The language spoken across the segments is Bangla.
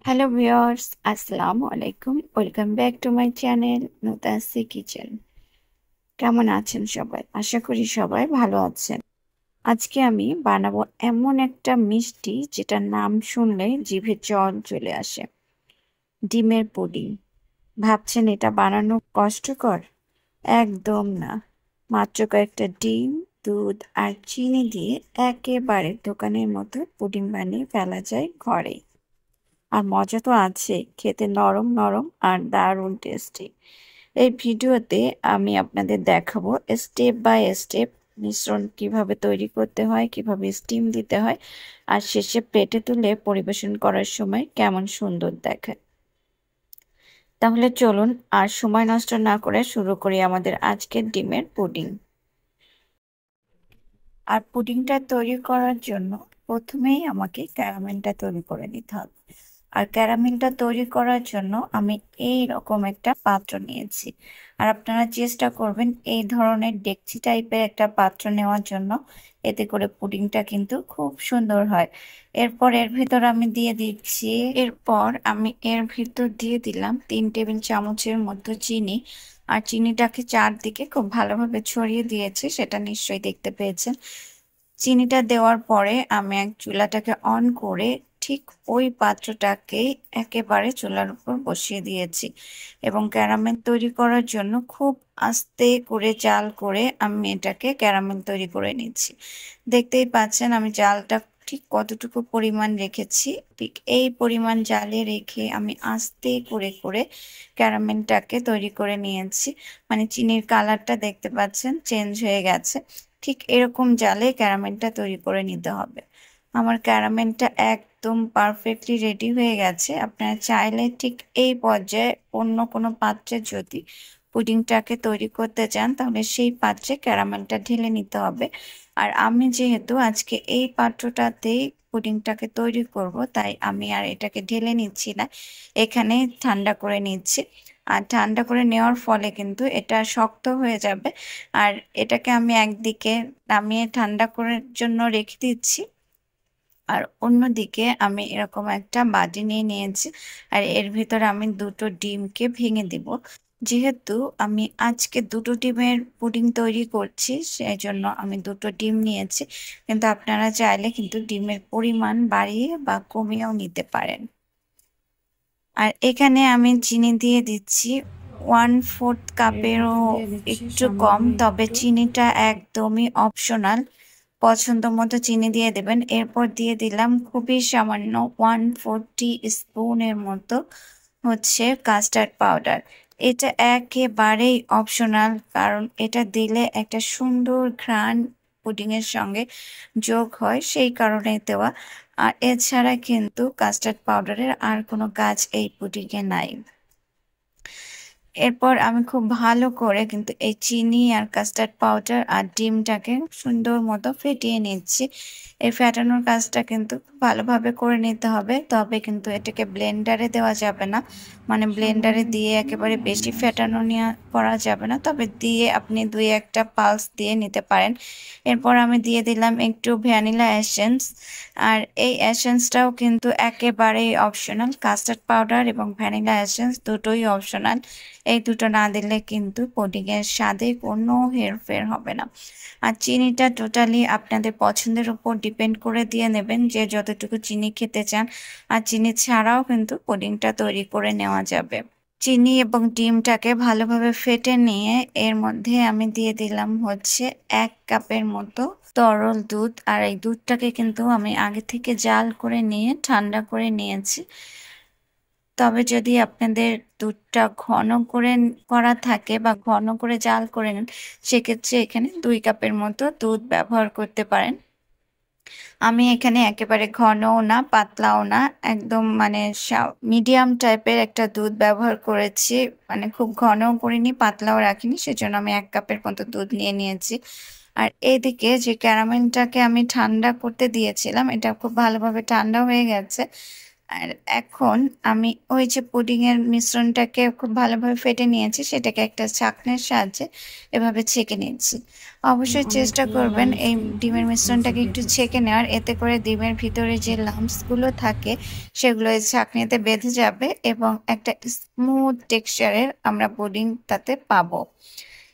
হ্যালো ভিউয়ার্স, আসসালামু আলাইকুম। Welcome back to my channel Nutasi kitchen. কেমন আছেন সবাই? আশা করি সবাই ভালো আছেন। আজকে আমি বানাবো এমন একটা মিষ্টি যেটার নাম শুনলে জিভে জল চলে আসে। ডিমের পুডিং। ভাবছেন এটা বানানো কষ্টকর? একদম না। মাত্র কয়েকটা ডিম, দুধ আর চিনি দিয়ে একেবারে দোকানের মতো পুডিং বানিয়ে ফেলা যায় ঘরেই। আর মজা তো আছে, খেতে নরম নরম আর দারুণ টেস্টি। এই ভিডিওতে আমি আপনাদের দেখাবো স্টেপ বাই স্টেপ মিশ্রণ কিভাবে তৈরি করতে হয়, কিভাবে স্টিম দিতে হয়, আর শেষে প্লেটে তুলে পরিবেশন করার সময় কেমন সুন্দর দেখায়। তাহলে চলুন আর সময় নষ্ট না করে শুরু করি আমাদের আজকের ডিমের পুডিং। আর পুডিংটা তৈরি করার জন্য প্রথমেই আমাকে ক্যারামেলটা তৈরি করে নিতে হবে। আর ক্যারামেলটা তৈরি করার জন্য আমি এই রকম একটা পাত্র নিয়েছি। আর আপনারা চেষ্টা করবেন এই ধরনের ডেকচি টাইপের একটা পাত্র নেওয়ার জন্য, এতে করে পুডিংটা কিন্তু খুব সুন্দর হয়। এরপর এর ভিতর আমি দিয়ে দিচ্ছি এর ভিতর দিয়ে দিলাম 3 টেবিল চামচের মতো চিনি। আর চিনিটাকে চারদিকে খুব ভালোভাবে ছড়িয়ে দিয়েছি, সেটা নিশ্চয়ই দেখতে পেয়েছেন। চিনিটা দেওয়ার পরে আমি চুলাটাকে অন করে ঠিক ওই পাত্রটাকে একেবারে চুলার উপর বসিয়ে দিয়েছি এবং ক্যারামেল তৈরি করার জন্য খুব আস্তে করে জাল করে আমি এটাকে ক্যারামেল তৈরি করে নিচ্ছি। দেখতেই পাচ্ছেন আমি জালটা ঠিক কতটুকু পরিমাণ রেখেছি। ঠিক এই পরিমাণ জালে রেখে আমি আস্তে করে করে ক্যারামেলটাকে তৈরি করে নিয়েছি। মানে চিনির কালারটা দেখতে পাচ্ছেন চেঞ্জ হয়ে গেছে। ঠিক এরকম জালে ক্যারামেলটা তৈরি করে নিতে হবে। আমার ক্যারামেলটা একদম পারফেক্টলি রেডি হয়ে গেছে। আপনারা চাইলে ঠিক এই পর্যায়ে অন্য কোনো পাত্রে যদি পুডিংটাকে তৈরি করতে চান তাহলে সেই পাত্রে ক্যারামেলটা ঢেলে নিতে হবে। আর আমি যেহেতু আজকে এই পাত্রটাতেই পুডিংটাকে তৈরি করব, তাই আমি আর এটাকে ঢেলে নিচ্ছি না, এখানে ঠান্ডা করে নিচ্ছি। আর ঠান্ডা করে নেওয়ার ফলে কিন্তু এটা শক্ত হয়ে যাবে। আর এটাকে আমি একদিকে নামিয়ে ঠান্ডা করার জন্য রেখে দিচ্ছি, আর অন্যদিকে আমি এরকম একটা বাটি নিয়ে নিয়েছি। আর এর ভিতরে আমি দুটো ডিমকে ভেঙে দিব। যেহেতু আমি আজকে দুটো ডিমের পুডিং তৈরি করছি, সেই জন্য আমি দুটো ডিম নিয়েছি, কিন্তু আপনারা চাইলে কিন্তু ডিমের পরিমাণ বাড়িয়ে বা কমিয়েও নিতে পারেন। আর এখানে আমি চিনি দিয়ে দিচ্ছি 1/4 কাপেরও একটু কম, তবে চিনিটা একদমই অপশনাল। পছন্দ মতো চিনি দিয়ে দেবেন। এরপর দিয়ে দিলাম খুবই সামান্য 1/4 টিস্পুনের মতো হচ্ছে কাস্টার্ড পাউডার। এটা একেবারেই অপশনাল, কারণ এটা দিলে একটা সুন্দর ঘ্রাণ পুডিংয়ের সঙ্গে যোগ হয়, সেই কারণে দেওয়া। আর এছাড়া কিন্তু কাস্টার্ড পাউডারের আর কোনো কাজ এই পুডিংয়ে নাই। এরপর আমি খুব ভালো করে কিন্তু এই চিনি আর কাস্টার্ড পাউডার আর ডিমটাকে সুন্দর মতো ফেটিয়ে নিচ্ছি। এই ফেটানোর কাজটা কিন্তু ভালোভাবে করে নিতে হবে, তবে কিন্তু এটাকে ব্লেন্ডারে দেওয়া যাবে না। মানে ব্লেন্ডারে দিয়ে একেবারে বেশি ফেটানো নেওয়া করা যাবে না, তবে দিয়ে আপনি 2-1টা পালস দিয়ে নিতে পারেন। এরপর আমি দিয়ে দিলাম একটু ভ্যানিলা এসেন্স। আর এই এসেন্সটাও কিন্তু একেবারেই অপশনাল। কাস্টার্ড পাউডার এবং ভ্যানিলা এসেন্স দুটোই অপশনাল। এই দুটো না দিলে কিন্তু পুডিংয়ের স্বাদে কোনো হেরফের হবে না। আর চিনিটা টোটালি আপনাদের পছন্দের উপর ডিপেন্ড করে দিয়ে নেবেন, যে যতটুকু চিনি খেতে চান। আর চিনি ছাড়াও কিন্তু পুডিংটা তৈরি করে নেওয়া যাবে। চিনি এবং ডিমটাকে ভালোভাবে ফেটে নিয়ে এর মধ্যে আমি দিয়ে দিলাম হচ্ছে 1 কাপের মতো তরল দুধ। আর এই দুধটাকে কিন্তু আমি আগে থেকে জাল করে নিয়ে ঠান্ডা করে নিয়েছি। তবে যদি আপনাদের দুধটা ঘন করে করা থাকে বা ঘন করে জাল করে নেন, সেক্ষেত্রে এখানে 2 কাপের মতো দুধ ব্যবহার করতে পারেন। আমি এখানে একেবারে ঘনও না পাতলাও না, একদম মানে মিডিয়াম টাইপের একটা দুধ ব্যবহার করেছি। মানে খুব ঘনও করিনি, পাতলাও রাখিনি, সেজন্য আমি 1 কাপের মতো দুধ নিয়ে নিয়েছি। আর এদিকে যে ক্যারামেলটাকে আমি ঠান্ডা করতে দিয়েছিলাম, এটা খুব ভালোভাবে ঠান্ডা হয়ে গেছে। আর এখন আমি ওই যে পুডিংয়ের মিশ্রণটাকে খুব ভালোভাবে ফেটে নিয়েছি, সেটাকে একটা ছাঁকনির সাহায্যে এভাবে ছেঁকে নিচ্ছি। অবশ্যই চেষ্টা করবেন এই ডিমের মিশ্রণটাকে একটু ছেঁকে নেওয়ার, এতে করে ডিমের ভিতরে যে লাম্পসগুলো থাকে সেগুলো এই ছাঁকনিতে বেঁধে যাবে এবং একটা স্মুথ টেক্সচারের আমরা পুডিং তাতে পাবো।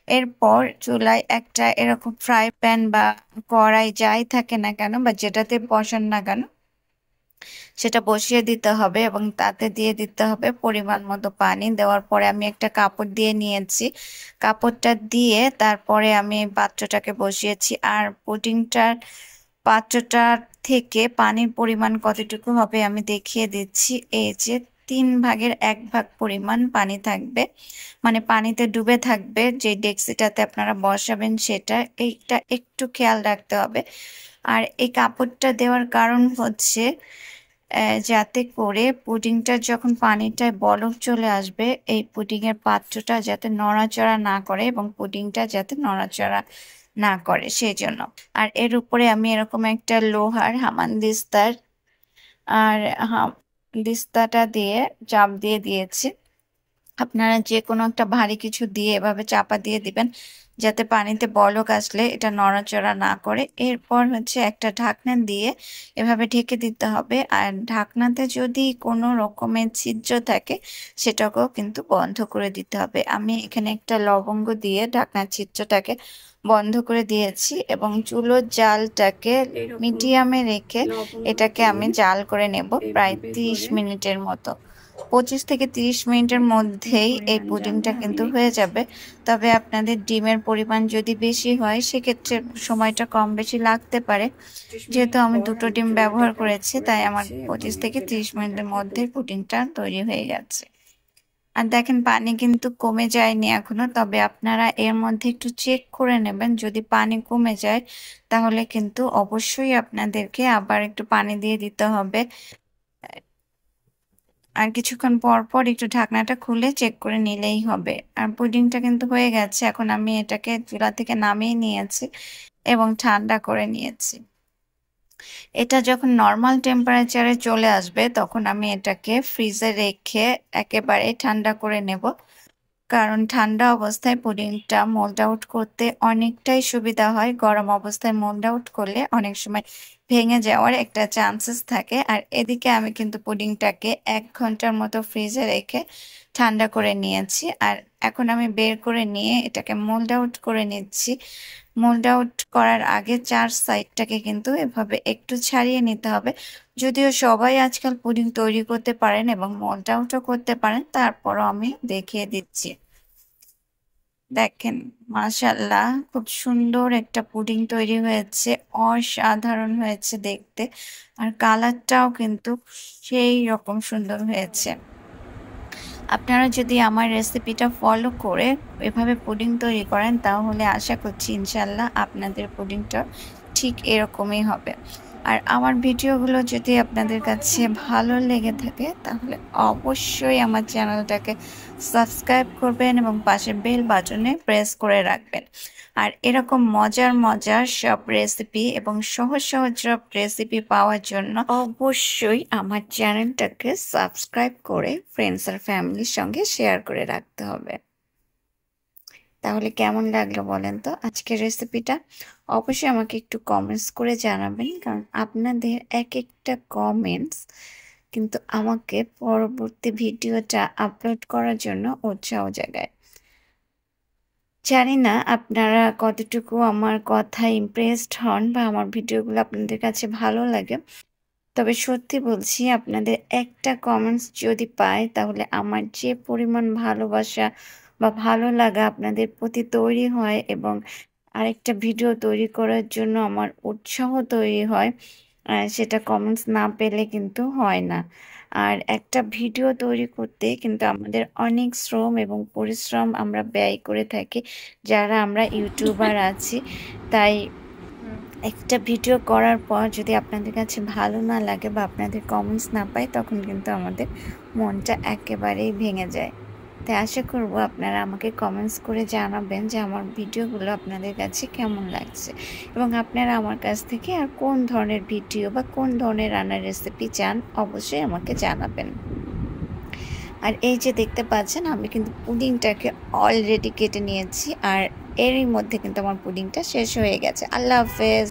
এরপর চুলায় একটা এরকম ফ্রাই প্যান বা কড়াই যাই থাকে না কেন বা যেটাতে বসান না কেন সেটা বসিয়ে দিতে হবে এবং তাতে দিয়ে দিতে হবে পরিমাণ মতো পানি। দেওয়ার পরে আমি একটা কাপড় দিয়ে নিয়েছি, কাপড়টা দিয়ে তারপরে আমি পাত্রটাকে বসিয়েছি। আর পুডিংটার পাত্রটার থেকে পানির পরিমাণ কতটুকু হবে আমি দেখিয়ে দিচ্ছি। এই যে 1/3 পরিমাণ পানি থাকবে, মানে পানিতে ডুবে থাকবে যে ডেক্সিটাতে আপনারা বসাবেন সেটা, এইটা একটু খেয়াল রাখতে হবে। আর এই কাপড়টা দেওয়ার কারণ হচ্ছে যাতে করে পুডিংটা যখন পানিটায় বলক চলে আসবে এই পুডিংয়ের পাত্রটা যাতে নড়াচড়া না করে এবং পুডিংটা যাতে নড়াচড়া না করে সেই জন্য। আর এর উপরে আমি এরকম একটা লোহার হামানদিস্তার আর দিস্তাটা দিয়ে চাপ দিয়ে দিয়েছি। আপনারা যে কোনো একটা ভারী কিছু দিয়ে এভাবে চাপা দিয়ে দিবেন যাতে পানিতে বলক আসলে এটা নড়াচড়া না করে। এরপর হচ্ছে একটা ঢাকনা দিয়ে এভাবে ঢেকে দিতে হবে। আর ঢাকনাতে যদি কোনো রকমের ছিদ্র থাকে সেটাকেও কিন্তু বন্ধ করে দিতে হবে। আমি এখানে একটা লবঙ্গ দিয়ে ঢাকনার ছিদ্রটাকে বন্ধ করে দিয়েছি এবং চুলোর জালটাকে মিডিয়ামে রেখে এটাকে আমি জাল করে নেব প্রায় 30 মিনিটের মতো। 25 থেকে 30 মিনিটের মধ্যেই এই পুডিংটা কিন্তু হয়ে যাবে। তবে আপনাদের ডিমের পরিমাণ যদি বেশি হয় সেক্ষেত্রে সময়টা কম বেশি লাগতে পারে। যেহেতু আমি 2টো ডিম ব্যবহার করেছি তাই আমার 25 থেকে 30 মিনিটের মধ্যে পুডিংটা তৈরি হয়ে গেছে। আর দেখেন পানি কিন্তু কমে যায়নি এখনো, তবে আপনারা এর মধ্যে একটু চেক করে নেবেন। যদি পানি কমে যায় তাহলে কিন্তু অবশ্যই আপনাদেরকে আবার একটু পানি দিয়ে দিতে হবে। আর কিছুক্ষণ পর পর একটু ঢাকনাটা খুলে চেক করে নিলেই হবে। আর পুডিংটা কিন্তু হয়ে গেছে। এখন আমি এটাকে চুলা থেকে নামিয়ে নিয়েছি এবং ঠান্ডা করে নিয়েছি। এটা যখন নর্মাল টেম্পারেচারে চলে আসবে তখন আমি এটাকে ফ্রিজে রেখে একেবারে ঠান্ডা করে নেব, কারণ ঠান্ডা অবস্থায় পুডিংটা মোল্ড আউট করতে অনেকটাই সুবিধা হয়। গরম অবস্থায় মোল্ড আউট করলে অনেক সময় ভেঙে যাওয়ার একটা চান্সেস থাকে। আর এদিকে আমি কিন্তু পুডিংটাকে 1 ঘন্টার মতো ফ্রিজে রেখে ঠান্ডা করে নিয়েছি। আর এখন আমি বের করে নিয়ে এটাকে মোল্ড আউট করে নিচ্ছি। মোল্ড আউট করার আগে 4 সাইডটাকে কিন্তু এভাবে একটু ছাড়িয়ে নিতে হবে। যদিও সবাই আজকাল পুডিং তৈরি করতে পারেন এবং মোল্ড আউটও করতে পারেন, তারপরও আমি দেখিয়ে দিচ্ছি। দেখেন মাশাআল্লাহ খুব সুন্দর একটা পুডিং তৈরি হয়েছে, অসাধারণ হয়েছে দেখতে। আর কালারটাও কিন্তু সেই রকম সুন্দর হয়েছে। আপনারা যদি আমার রেসিপিটা ফলো করে এভাবে পুডিং তৈরি করেন তাহলে আশা করছি ইনশাল্লাহ আপনাদের পুডিংটা ঠিক এরকমই হবে। আর আমার ভিডিওগুলো যদি আপনাদের কাছে ভালো লেগে থাকে তাহলে অবশ্যই আমার চ্যানেলটাকে সাবস্ক্রাইব করবেন এবং পাশে বেল বাটনে প্রেস করে রাখবেন। আর এরকম মজার মজার সব রেসিপি এবং সহজ সহজ সব রেসিপি পাওয়ার জন্য অবশ্যই আমার চ্যানেলটাকে সাবস্ক্রাইব করে ফ্রেন্ডস আর ফ্যামিলির সঙ্গে শেয়ার করে রাখতে হবে। তাহলে কেমন লাগলো বলেন তো আজকের রেসিপিটা? অবশ্যই আমাকে একটু কমেন্টস করে জানাবেন, কারণ আপনাদের এক একটা কমেন্টস কিন্তু আমাকে পরবর্তী ভিডিওটা আপলোড করার জন্য উৎসাহ জাগায়। জানি না আপনারা কতটুকু আমার কথায় ইমপ্রেসড হন বা আমার ভিডিওগুলো আপনাদের কাছে ভালো লাগে, তবে সত্যি বলছি আপনাদের একটা কমেন্টস যদি পাই তাহলে আমার যে পরিমাণ ভালোবাসা বা ভালো লাগা আপনাদের প্রতি তৈরি হয় এবং আরেকটা ভিডিও তৈরি করার জন্য আমার উৎসাহ তৈরি হয়, সেটা কমেন্টস না পেলে কিন্তু হয় না। আর একটা ভিডিও তৈরি করতে কিন্তু আমাদের অনেক শ্রম এবং পরিশ্রম আমরা ব্যয় করে থাকি যারা আমরা ইউটিউবার আছি। তাই একটা ভিডিও করার পর যদি আপনাদের কাছে ভালো না লাগে বা আপনাদের কমেন্টস না পাই তখন কিন্তু আমাদের মনটা একেবারেই ভেঙে যায়। তাই আশা করব আপনারা আমাকে কমেন্টস করে জানাবেন যে আমার ভিডিওগুলো আপনাদের কাছে কেমন লাগছে এবং আপনারা আমার কাছ থেকে আর কোন ধরনের ভিডিও বা কোন ধরনের রান্নার রেসিপি চান অবশ্যই আমাকে জানাবেন। আর এই যে দেখতে পাচ্ছেন আমি কিন্তু পুডিংটাকে অলরেডি কেটে নিয়েছি আর এরই মধ্যে কিন্তু আমার পুডিংটা শেষ হয়ে গেছে। আল্লাহ হাফেজ।